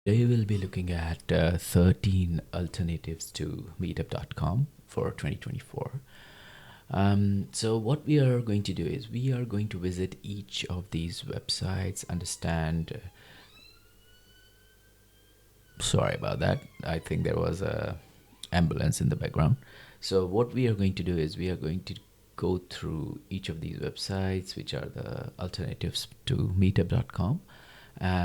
Today we'll be looking at 13 alternatives to meetup.com for 2024. So what we are going to do is we are going to visit each of these websites, understand. Sorry about that. I think there was a ambulance in the background. So what we are going to do is we are going to go through each of these websites, which are the alternatives to meetup.com.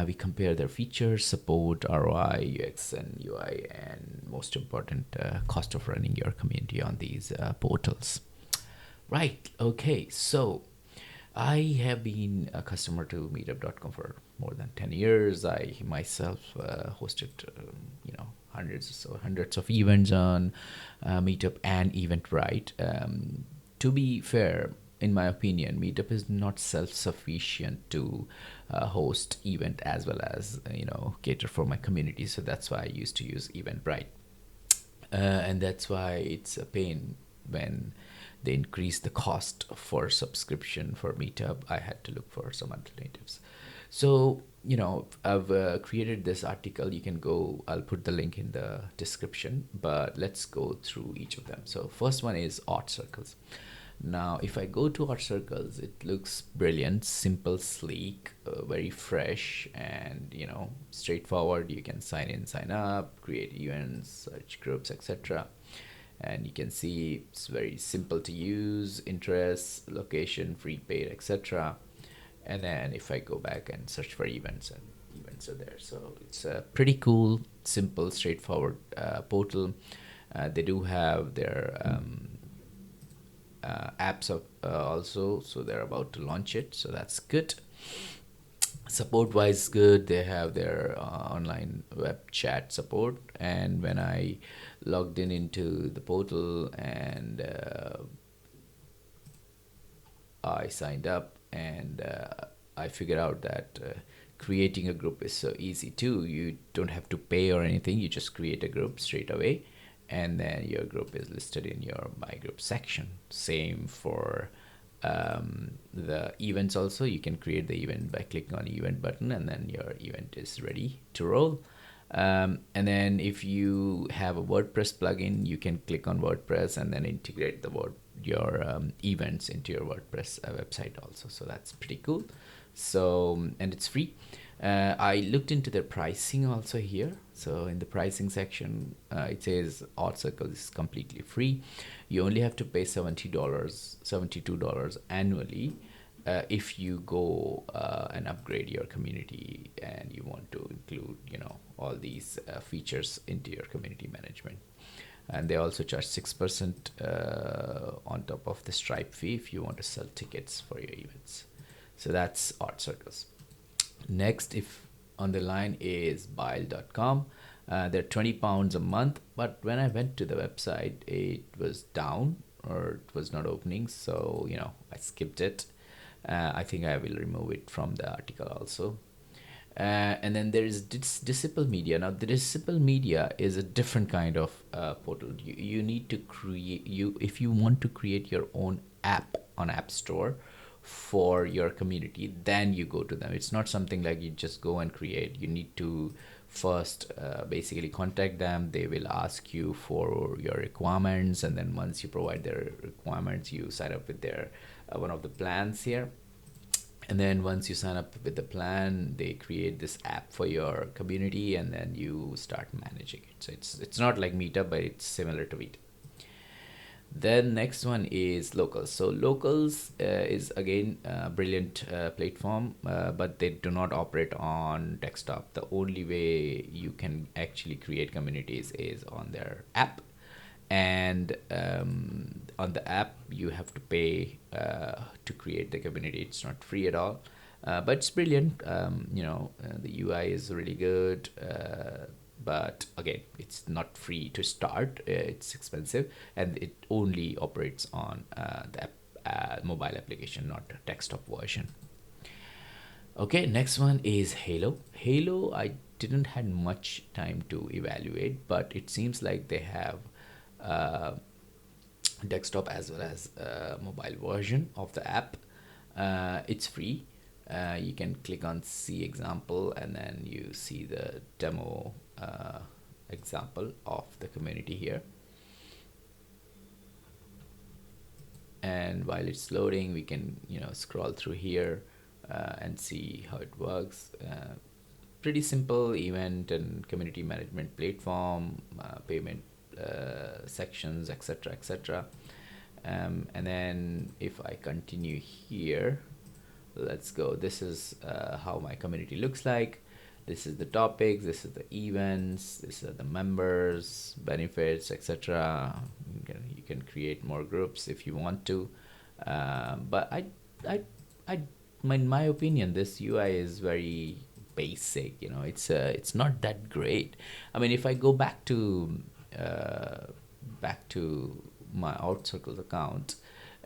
We compare their features, support, ROI, UX, and UI, and most important, cost of running your community on these portals. Right. Okay. So I have been a customer to Meetup.com for more than 10 years. I myself hosted, hundreds of events on Meetup and Eventbrite. To be fair, in my opinion, Meetup is not self-sufficient to host event as well as cater for my community. So that's why I used to use Eventbrite, and that's why it's a pain when they increase the cost for subscription for Meetup. I had to look for some alternatives. So I've created this article. You can go. I'll put the link in the description. But let's go through each of them. So first one is Art Circles. Now, if I go to Art Circles, it looks brilliant, simple, sleek, very fresh, and straightforward. You can sign in, sign up, create events, search groups, etc. And you can see it's very simple to use, interests, location, free paid, etc. And then if I go back and search for events, and events are there. So it's a pretty cool, simple, straightforward portal. They do have their apps also, so they're about to launch it, so that's good. Support wise, good. They have their online web chat support, and when I logged in into the portal and I signed up, and I figured out that creating a group is so easy too. You don't have to pay or anything. You just create a group straight away, and then your group is listed in your My Group section. Same for the events also. You can create the event by clicking on event button, and then your event is ready to roll. And then if you have a WordPress plugin, you can click on WordPress and then integrate your events into your WordPress website also. So that's pretty cool. So, and it's free. I looked into their pricing also here. So in the pricing section, it says Art Circle is completely free. You only have to pay $72 annually if you go and upgrade your community and you want to include all these features into your community management. And they also charge 6% on top of the Stripe fee if you want to sell tickets for your events. So that's Art Circles. Next, if on the line is Bylde.com. They're £20 a month, but when I went to the website, it was down or it was not opening. So I skipped it. I think I will remove it from the article also. And then there is Disciple Media. Now, the Disciple Media is a different kind of portal. You need to create if you want to create your own app on App Store for your community, then you go to them. It's not something like you just go and create. You need to first basically contact them. They will ask you for your requirements, and then once you provide their requirements, you sign up with their one of the plans here. And then once you sign up with the plan, they create this app for your community, and then you start managing it. So it's not like Meetup, but it's similar to Meetup. Then next one is Locals. So Locals is again a brilliant platform, but they do not operate on desktop. The only way you can actually create communities is on their app, and on the app you have to pay to create the community. It's not free at all, but it's brilliant. The UI is really good, but again, it's not free to start. It's expensive, and it only operates on the mobile application, not desktop version. Okay, next one is Heylo. Heylo, I didn't had much time to evaluate, but it seems like they have uh, desktop as well as mobile version of the app. It's free. You can click on see example, and then you see the demo example of the community here. And while it's loading, we can scroll through here and see how it works. Pretty simple event and community management platform, payment sections, etc., etc. And then if I continue here, let's go. This is how my community looks like. This is the topics, this is the events, this are the members, benefits, etc. You can create more groups if you want to, but in my opinion, this UI is very basic. It's not that great. I mean, if I go back to my OutCircles account,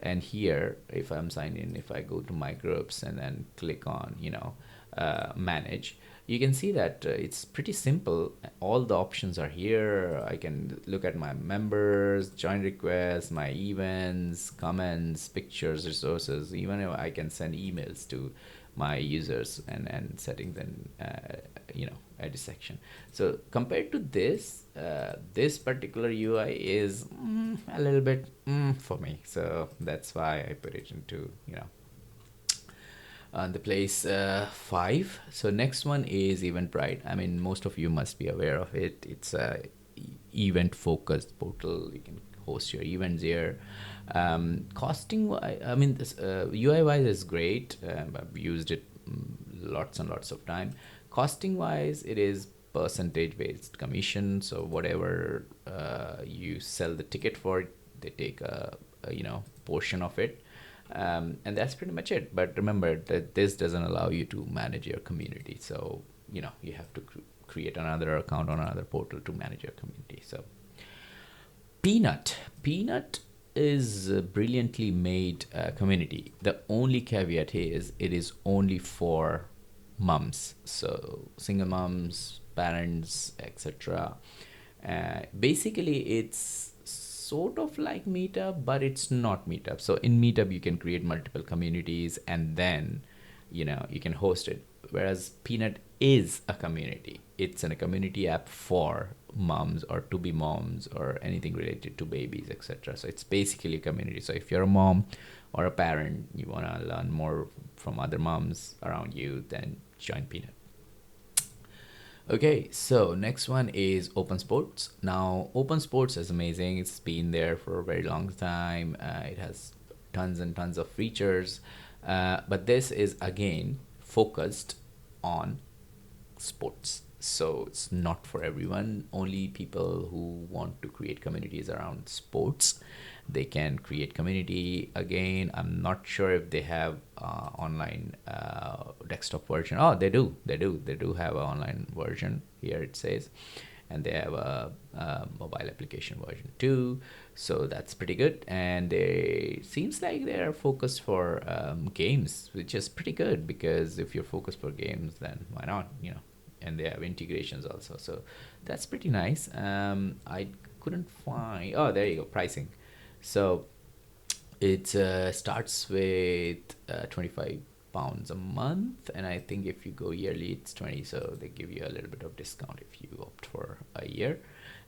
and here, if I'm signed in, if I go to my groups and then click on manage, you can see that it's pretty simple. All the options are here. I can look at my members, join requests, my events, comments, pictures, resources. Even if I can send emails to my users and settings and edit section. So compared to this, this particular UI is a little bit for me. So that's why I put it into on the place 5. So next one is Eventbrite. I mean, most of you must be aware of it. It's a event focused portal. You can host your events here. Costing, I mean, this UI wise is great. I've used it lots and lots of time. Costing wise, it is percentage based commission. So whatever you sell the ticket for, they take a portion of it. And that's pretty much it. But remember that this doesn't allow you to manage your community. So, you have to create another account on another portal to manage your community. So Peanut is a brilliantly made community. The only caveat is it is only for moms. So single moms, parents, etc. Basically, it's sort of like Meetup, but it's not Meetup. So in Meetup, you can create multiple communities and then, you can host it. Whereas Peanut is a community. It's a community app for moms or to-be moms or anything related to babies, etc. So it's basically a community. So if you're a mom or a parent, you want to learn more from other moms around you, then join Peanut. Okay, so next one is OpenSports. Now, OpenSports is amazing. It's been there for a very long time. It has tons and tons of features. But this is, again, focused on sports. So it's not for everyone. Only people who want to create communities around sports, they can create community. Again, I'm not sure if they have online desktop version. Oh, they do have an online version here, it says, and they have a mobile application version too. So that's pretty good. And they seems like they're focused for games, which is pretty good, because if you're focused for games, then why not, and they have integrations also. So that's pretty nice. I couldn't find, oh, there you go, pricing. So it starts with 25 pounds a month, and I think if you go yearly, it's 20. So they give you a little bit of discount if you opt for a year.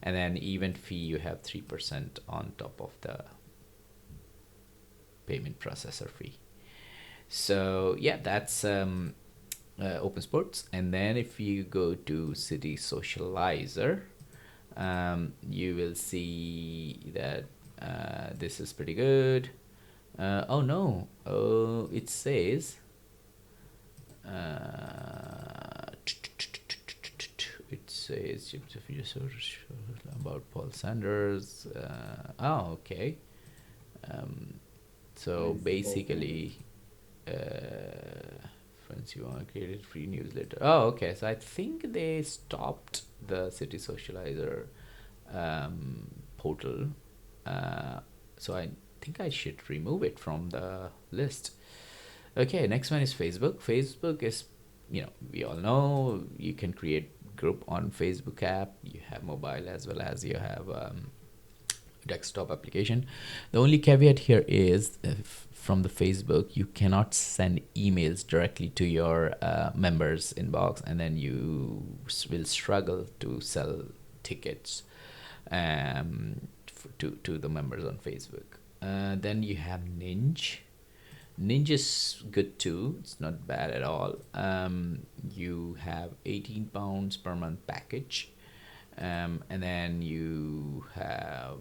And then event fee, you have 3% on top of the payment processor fee. So yeah, that's OpenSports. And then if you go to Citysocializer, you will see that this is pretty good. Oh no, it says about Paul Sanders. Okay. So basically, once you want to create a free newsletter. Oh, okay. So I think they stopped the Citysocializer portal. So I think I should remove it from the list. Okay, next one is Facebook. Facebook is, we all know you can create group on Facebook app. You have mobile as well as you have desktop application. The only caveat here is from the Facebook, you cannot send emails directly to your members inbox, and then you will struggle to sell tickets to the members on Facebook. Then you have NING. NING is good too. It's not bad at all. You have £18 per month package. And then you have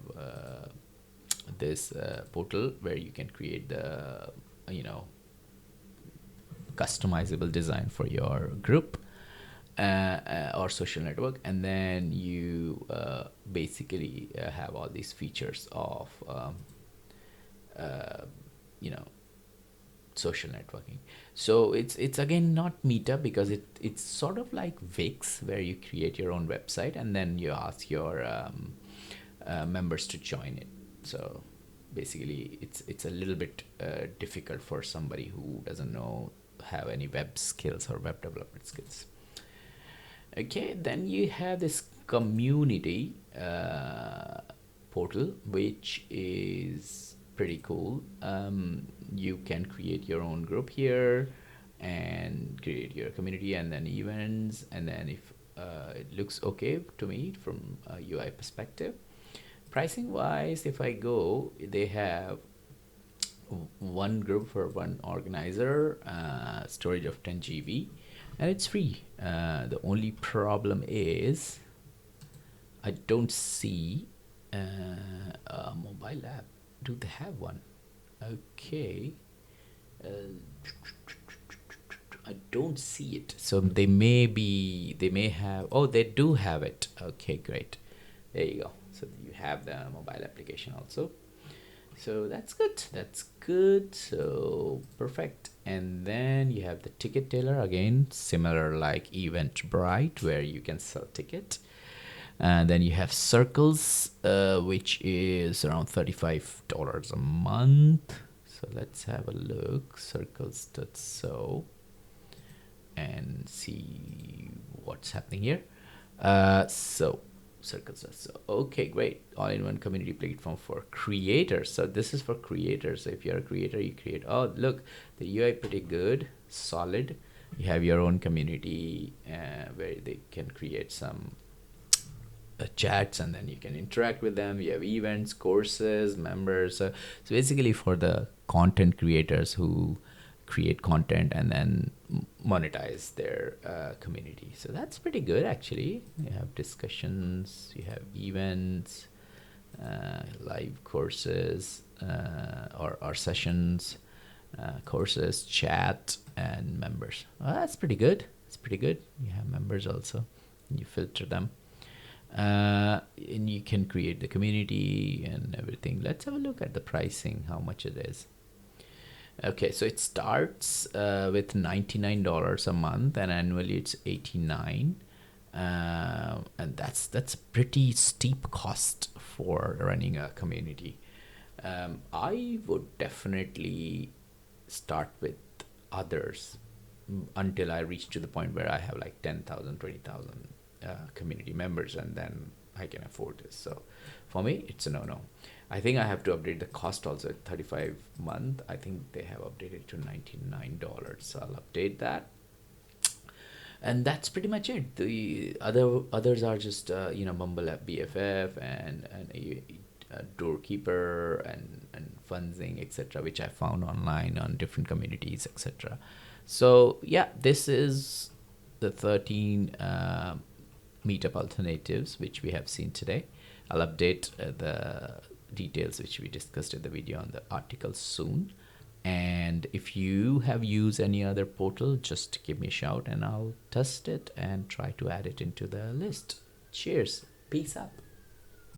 this portal where you can create the customizable design for your group or social network, and then you basically have all these features of social networking. So it's again not Meetup, because it's sort of like Wix, where you create your own website and then you ask your members to join it. So basically it's a little bit difficult for somebody who doesn't have any web skills or web development skills. Okay, then you have this Kommunity portal, which is pretty cool. You can create your own group here and create your community and then events, and then if it looks okay to me from a UI perspective. Pricing wise, if I go, they have one group for one organizer, storage of 10 GB, and it's free. The only problem is I don't see a mobile app. Do they have one? Okay. I don't see it. So they may have, oh, they do have it. Okay, great. There you go. So you have the mobile application also. So that's good. So perfect. And then you have the TicketTailor, again, similar like Eventbrite, where you can sell ticket. And then you have Circles, which is around $35 a month. So let's have a look, circles.so, and see what's happening here. So circles.so, okay, great. All-in-one community platform for creators. So this is for creators. So if you're a creator, you create, oh, look, the UI pretty good, solid. You have your own community where they can create some chats, and then you can interact with them. You have events, courses, members. So basically for the content creators who create content and then monetize their community. So that's pretty good, actually. You have discussions, you have events, live courses or sessions, courses, chat, and members. Well, that's pretty good. It's pretty good. You have members also. You filter them. And you can create the community and everything. Let's have a look at the pricing, how much it is. Okay, so it starts with $99 a month, and annually it's $89, and that's a pretty steep cost for running a community. I would definitely start with others until I reach to the point where I have like 10,000, 20,000 community members, and then I can afford this. So for me, it's a no-no. I think I have to update the cost also at $35 a month. I think they have updated to $99, so I'll update that. And that's pretty much it. The others are just Mumble App BFF and Doorkeeper and Funzing, etc., which I found online on different communities, etc. So yeah, this is the 13 Meetup alternatives which we have seen today. I'll update the details which we discussed in the video on the article soon. And if you have used any other portal, just give me a shout and I'll test it and try to add it into the list. Cheers. Peace out.